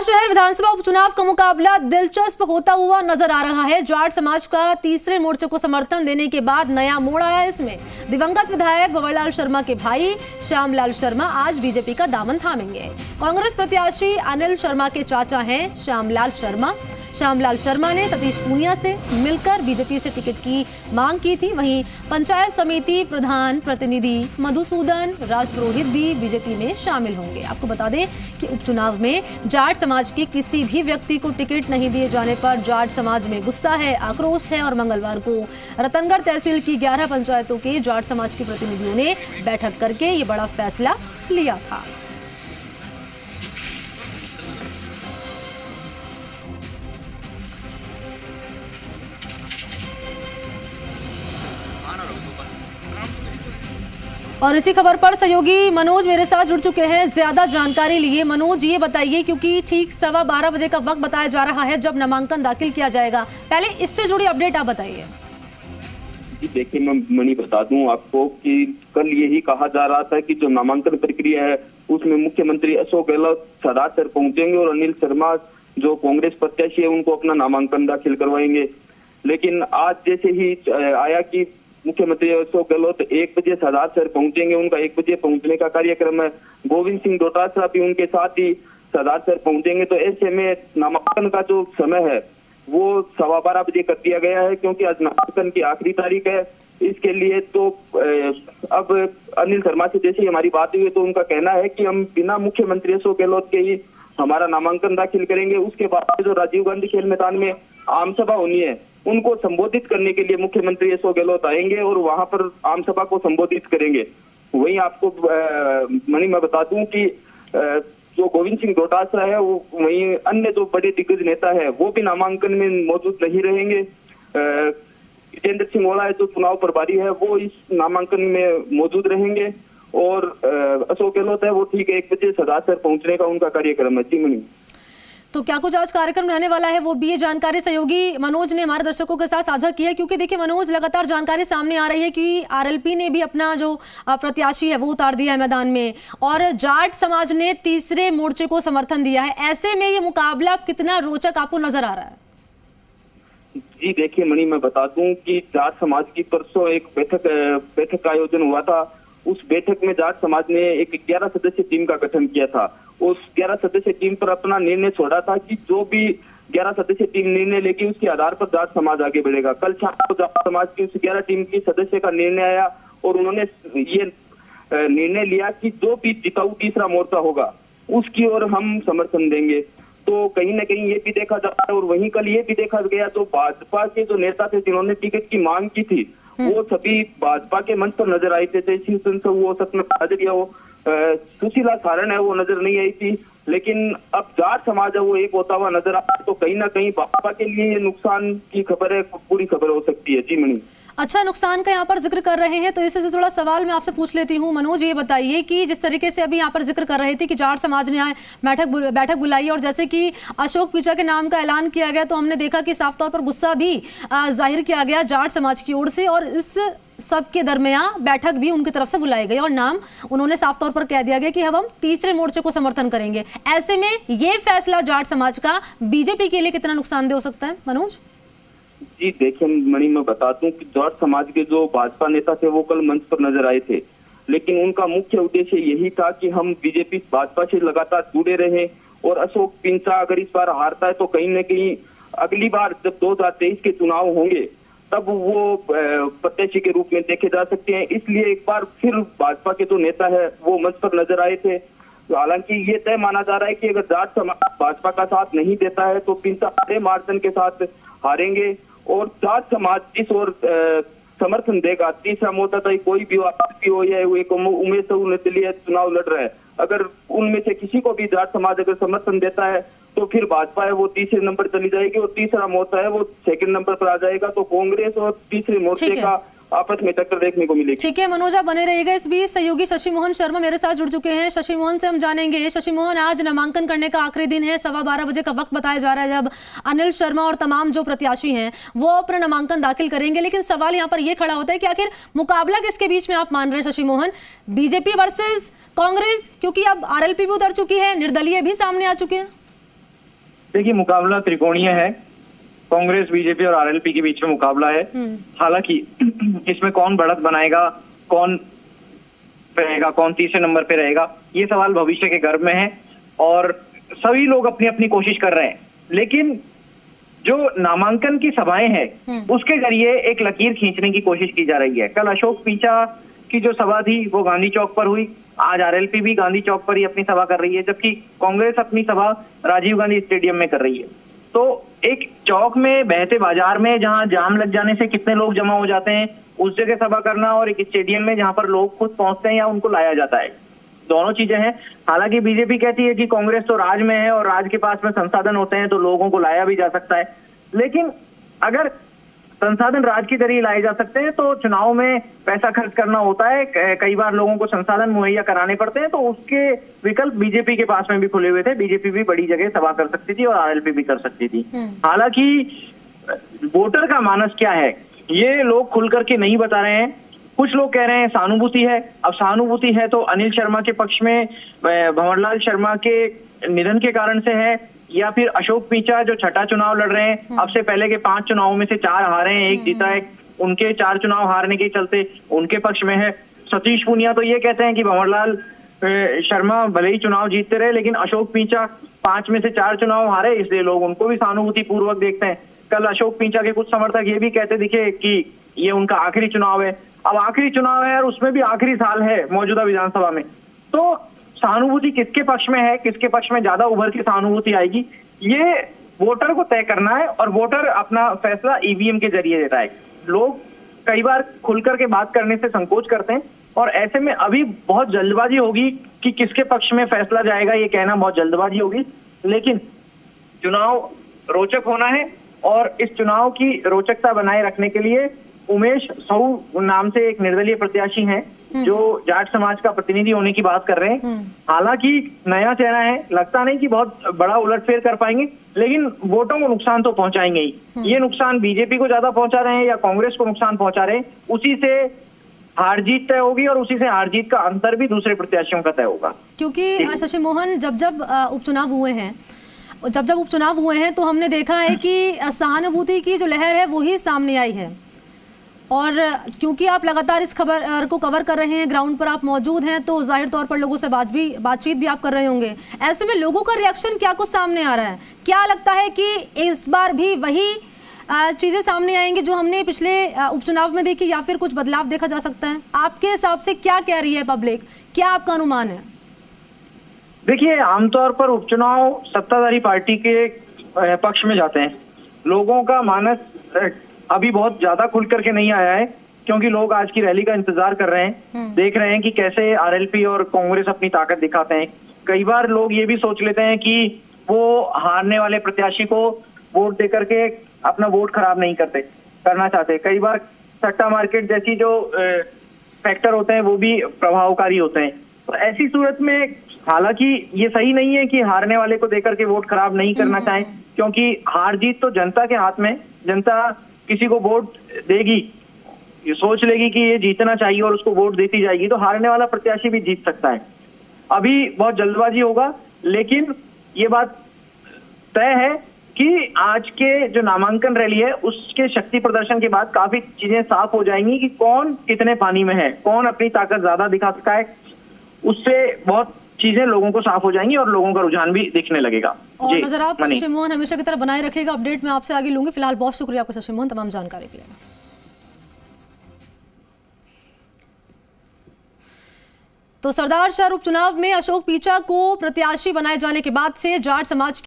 बुलंदशहर विधानसभा उपचुनाव का मुकाबला दिलचस्प होता हुआ नजर आ रहा है। जाट समाज का तीसरे मोर्चे को समर्थन देने के बाद नया मोड़ आया। इसमें दिवंगत विधायक भंवरलाल शर्मा के भाई श्यामलाल शर्मा आज बीजेपी का दामन थामेंगे। कांग्रेस प्रत्याशी अनिल शर्मा के चाचा हैं श्यामलाल शर्मा। श्यामलाल शर्मा ने सतीश पूनिया से मिलकर बीजेपी से टिकट की मांग की थी। वहीं पंचायत समिति प्रधान प्रतिनिधि मधुसूदन राजपुरोहित भी बीजेपी में शामिल होंगे। आपको बता दें कि उपचुनाव में जाट समाज के किसी भी व्यक्ति को टिकट नहीं दिए जाने पर जाट समाज में गुस्सा है, आक्रोश है और मंगलवार को रतनगढ़ तहसील की 11 पंचायतों के जाट समाज के प्रतिनिधियों ने बैठक करके ये बड़ा फैसला लिया था। और इसी खबर पर सहयोगी मनोज मेरे साथ जुड़ चुके हैं ज्यादा जानकारी लिए। मनोज, ये बताइए, क्योंकि ठीक 12:15 बजे का वक्त बताया जा रहा है जब नामांकन दाखिल किया जाएगा, पहले इससे जुड़ी अपडेट आप बताइए। जी देखिए, मैं मणि बता दूं आपको कि कल यही कहा जा रहा था कि जो नामांकन प्रक्रिया है उसमें मुख्यमंत्री अशोक गहलोत सदासर पहुंचेंगे और अनिल शर्मा जो कांग्रेस प्रत्याशी है उनको अपना नामांकन दाखिल करवाएंगे। लेकिन आज जैसे ही आया कि मुख्यमंत्री अशोक गहलोत 1 बजे सदासर पहुंचेंगे, उनका 1 बजे पहुंचने का कार्यक्रम है। गोविंद सिंह डोटासरा भी उनके साथ ही सदासर पहुंचेंगे। तो ऐसे में नामांकन का जो समय है वो 12:15 बजे कर दिया गया है, क्योंकि आज नामांकन की आखिरी तारीख है। इसके लिए तो अब अनिल शर्मा से जैसे हमारी बात हुई है तो उनका कहना है कि हम बिना मुख्यमंत्री अशोक गहलोत के ही हमारा नामांकन दाखिल करेंगे। उसके बाद जो राजीव गांधी खेल मैदान में आम सभा होनी है उनको संबोधित करने के लिए मुख्यमंत्री अशोक गहलोत आएंगे और वहां पर आम सभा को संबोधित करेंगे। वहीं आपको मणि मैं बता दूं कि जो गोविंद सिंह डोटासरा है वो वहीं अन्य जो बड़े दिग्गज नेता है वो भी नामांकन में मौजूद नहीं रहेंगे। जितेंद्र सिंह ओला जो चुनाव प्रभारी है वो इस नामांकन में मौजूद रहेंगे और अशोक गहलोत है वो ठीक 1 बजे सदासर पहुंचने का उनका कार्यक्रम है। जी मणि, तो क्या कुछ आज कार्यक्रम रहने वाला है वो भी ये जानकारी सहयोगी मनोज ने हमारे दर्शकों के साथ साझा की है। क्योंकि देखिए मनोज, लगातार जानकारी सामने आ रही है कि आरएलपी ने भी अपना जो प्रत्याशी है वो उतार दिया है मैदान में और जाट समाज ने तीसरे मोर्चे को समर्थन दिया है। ऐसे में ये मुकाबला कितना रोचक आपको नजर आ रहा है? जी देखिए मणि, मैं बता दूं कि जाट समाज की परसों एक बैठक का आयोजन हुआ था। उस बैठक में जाट समाज ने एक 11 सदस्यीय टीम का गठन किया था। उस 11 सदस्यीय टीम पर अपना निर्णय छोड़ा था कि जो भी 11 सदस्यीय टीम निर्णय लेगी उसके आधार पर जाट समाज आगे बढ़ेगा। कल शाम को जाट समाज की उस 11 टीम की सदस्य का निर्णय आया और उन्होंने ये निर्णय लिया कि जो भी टिकाऊ तीसरा मोर्चा होगा उसकी ओर हम समर्थन देंगे। तो कहीं ना कहीं ये भी देखा जा रहा है और वहीं कल ये भी देखा गया तो भाजपा के जो नेता थे जिन्होंने टिकट की मांग की थी वो सभी भाजपा के मंच पर नजर आए थे। वो सत्य हाजरिया हो सुशीला सारण है वो नजर नहीं आई थी। लेकिन अब जाट समाज है वो एक होता हुआ नजर आ रहा है। तो कहीं ना कहीं भाजपा के लिए ये नुकसान की खबर है, पूरी खबर हो सकती है। जी मणि, अच्छा, नुकसान का यहाँ पर जिक्र कर रहे हैं तो इससे से थोड़ा सवाल मैं आपसे पूछ लेती हूँ। मनोज, ये बताइए कि जिस तरीके से अभी यहाँ पर जिक्र कर रहे थे कि जाट समाज ने बैठक बुलाई और जैसे कि अशोक पिचा के नाम का ऐलान किया गया तो हमने देखा कि साफ तौर पर गुस्सा भी जाहिर किया गया जाट समाज की ओर से और इस सबके दरमियान बैठक भी उनकी तरफ से बुलाई गई और नाम उन्होंने साफ तौर पर कह दिया गया कि हम तीसरे मोर्चे को समर्थन करेंगे। ऐसे में ये फैसला जाट समाज का बीजेपी के लिए कितना नुकसानदेह हो सकता है मनोज? जी देखिए मणि, मैं बता दूं कि जाट समाज के जो भाजपा नेता थे वो कल मंच पर नजर आए थे, लेकिन उनका मुख्य उद्देश्य यही था कि हम बीजेपी भाजपा से लगातार जुड़े रहे और अशोक पिंचा अगर इस बार हारता है तो कहीं न कहीं अगली बार जब 2023 के चुनाव होंगे तब वो प्रत्याशी के रूप में देखे जा सकते हैं। इसलिए एक बार फिर भाजपा के जो नेता है वो मंच पर नजर आए थे। हालांकि ये तय माना जा रहा है कि अगर जाट समाज भाजपा का साथ नहीं देता है तो पिंचा बड़े मार्जिन के साथ हारेंगे और जाट समाज जिस ओर समर्थन देगा, तीसरा मोर्चा चाहे कोई भी हो या एक उमेश के लिए चुनाव लड़ रहा है, अगर उनमें से किसी को भी जाट समाज अगर समर्थन देता है तो फिर भाजपा है वो तीसरे नंबर चली जाएगी और तीसरा मोर्चा है वो सेकंड नंबर पर आ जाएगा। तो कांग्रेस और तीसरे मोर्चे का आपस में टक्कर देखने को मिलेगी। ठीक है मनोज, आप बने रहिएगा। इस बीच सहयोगी शशि मोहन शर्मा मेरे साथ जुड़ चुके हैं। शशि मोहन से हम जानेंगे। शशि मोहन, आज नामांकन करने का आखिरी दिन है, 12:15 बजे का वक्त बताया जा रहा है जब अनिल शर्मा और तमाम जो प्रत्याशी हैं वो अपना नामांकन दाखिल करेंगे। लेकिन सवाल यहाँ पर यह खड़ा होता है कि आखिर मुकाबला किसके बीच में आप मान रहे हैं शशि मोहन? बीजेपी वर्सेस कांग्रेस, क्योंकि अब आरएलपी भी उतर चुकी है, निर्दलीय भी सामने आ चुके हैं। देखिए, मुकाबला त्रिकोणीय है। कांग्रेस, बीजेपी और आरएलपी के बीच में मुकाबला है। हालांकि इसमें कौन बढ़त बनाएगा, कौन रहेगा, कौन तीसरे नंबर पे रहेगा, ये सवाल भविष्य के गर्भ में है और सभी लोग अपनी अपनी कोशिश कर रहे हैं। लेकिन जो नामांकन की सभाएं हैं उसके जरिए एक लकीर खींचने की कोशिश की जा रही है। कल अशोक पीछा की जो सभा थी वो गांधी चौक पर हुई, आज आरएलपी भी गांधी चौक पर ही अपनी सभा कर रही है, जबकि कांग्रेस अपनी सभा राजीव गांधी स्टेडियम में कर रही है। तो एक चौक में, बहते बाजार में जहां जाम लग जाने से कितने लोग जमा हो जाते हैं, उस जगह सभा करना और एक स्टेडियम में जहां पर लोग खुद पहुंचते हैं या उनको लाया जाता है, दोनों चीजें हैं। हालांकि बीजेपी कहती है कि कांग्रेस तो राज में है और राज के पास में संसाधन होते हैं तो लोगों को लाया भी जा सकता है। लेकिन अगर संसाधन राज की जरिए लाए जा सकते हैं तो चुनाव में पैसा खर्च करना होता है, कई बार लोगों को संसाधन मुहैया कराने पड़ते हैं, तो उसके विकल्प बीजेपी के पास में भी खुले हुए थे। बीजेपी भी बड़ी जगह सभा कर सकती थी और आरएलपी भी कर सकती थी। हालांकि वोटर का मानस क्या है ये लोग खुल करके नहीं बता रहे हैं। कुछ लोग कह रहे हैं सहानुभूति है। अब सहानुभूति है तो अनिल शर्मा के पक्ष में भंवरलाल शर्मा के निधन के कारण से है, या फिर अशोक पीछा जो छठा चुनाव लड़ रहे हैं, अब से पहले के 5 चुनावों में से 4 हारे हैं, 1 जीता है, उनके 4 चुनाव हारने के चलते उनके पक्ष में है। सतीश पूनिया तो ये कहते हैं कि भंवरलाल शर्मा भले ही चुनाव जीतते रहे लेकिन अशोक पीछा 5 में से 4 चुनाव हारे, इसलिए लोग उनको भी सहानुभूति पूर्वक देखते हैं। कल अशोक पीछा के कुछ समर्थक ये भी कहते दिखे कि ये उनका आखिरी चुनाव है। अब आखिरी चुनाव है और उसमें भी आखिरी साल है मौजूदा विधानसभा में, तो सहानुभूति किसके पक्ष में है, किसके पक्ष में ज्यादा उभर के सहानुभूति आएगी, ये वोटर को तय करना है और वोटर अपना फैसला ईवीएम के जरिए देता है। लोग कई बार खुलकर के बात करने से संकोच करते हैं और ऐसे में अभी बहुत जल्दबाजी होगी कि किसके पक्ष में फैसला जाएगा, ये कहना बहुत जल्दबाजी होगी। लेकिन चुनाव रोचक होना है और इस चुनाव की रोचकता बनाए रखने के लिए उमेश साहू नाम से एक निर्दलीय प्रत्याशी हैं जो जाट समाज का प्रतिनिधि होने की बात कर रहे हैं। हालांकि नया चेहरा है, लगता नहीं कि बहुत बड़ा उलटफेर कर पाएंगे, लेकिन वोटों को नुकसान तो पहुंचाएंगे ही। ये नुकसान बीजेपी को ज्यादा पहुंचा रहे हैं या कांग्रेस को नुकसान पहुंचा रहे हैं, उसी से हार जीत तय होगी और उसी से हार जीत का अंतर भी दूसरे प्रत्याशियों का तय होगा। क्योंकि शशि मोहन, जब उपचुनाव हुए हैं तो हमने देखा है कि सहानुभूति की जो लहर है वो ही सामने आई है, और क्योंकि आप लगातार इस खबर को कवर कर रहे हैं, ग्राउंड पर आप मौजूद हैं, तो जाहिर तौर पर लोगों से बातचीत भी आप कर रहे होंगे। ऐसे में लोगों का रिएक्शन क्या कुछ सामने आ रहा है? क्या लगता है कि इस बार भी वही चीजें सामने आएंगी जो हमने पिछले उपचुनाव में देखी, या फिर कुछ बदलाव देखा जा सकता है? आपके हिसाब से क्या कह रही है पब्लिक, क्या आपका अनुमान है? देखिए, आमतौर पर उपचुनाव सत्ताधारी पार्टी के पक्ष में जाते हैं। लोगों का मानस अभी बहुत ज्यादा खुल करके नहीं आया है, क्योंकि लोग आज की रैली का इंतजार कर रहे हैं, देख रहे हैं कि कैसे आरएलपी और कांग्रेस अपनी ताकत दिखाते हैं। कई बार लोग ये भी सोच लेते हैं कि वो हारने वाले प्रत्याशी को वोट देकर के अपना वोट खराब नहीं करना चाहते। कई बार सट्टा मार्केट जैसी जो फैक्टर होते हैं वो भी प्रभावकारी होते हैं। तो ऐसी सूरत में हालांकि ये सही नहीं है कि हारने वाले को देकर के वोट खराब नहीं करना चाहें, क्योंकि हार जीत तो जनता के हाथ में। जनता किसी को वोट देगी, ये सोच लेगी कि ये जीतना चाहिए और उसको वोट देती जाएगी, तो हारने वाला प्रत्याशी भी जीत सकता है। अभी बहुत जल्दबाजी होगा, लेकिन ये बात तय है कि आज के जो नामांकन रैली है उसके शक्ति प्रदर्शन के बाद काफी चीजें साफ हो जाएंगी कि कौन कितने पानी में है, कौन अपनी ताकत ज्यादा दिखा सकता है। उससे बहुत चीजें लोगों को साफ हो जाएंगी और लोगों का रुझान भी दिखने लगेगा। और नजर आप शशि मोहन हमेशा की तरह बनाए रखेगा। अपडेट मैं आपसे आगे लूंगी। फिलहाल बहुत शुक्रिया आपका शशि मोहन तमाम जानकारी के लिए। तो सरदार शहर उपचुनाव में अशोक पीछा को प्रत्याशी बनाए जाने के बाद से जाट समाज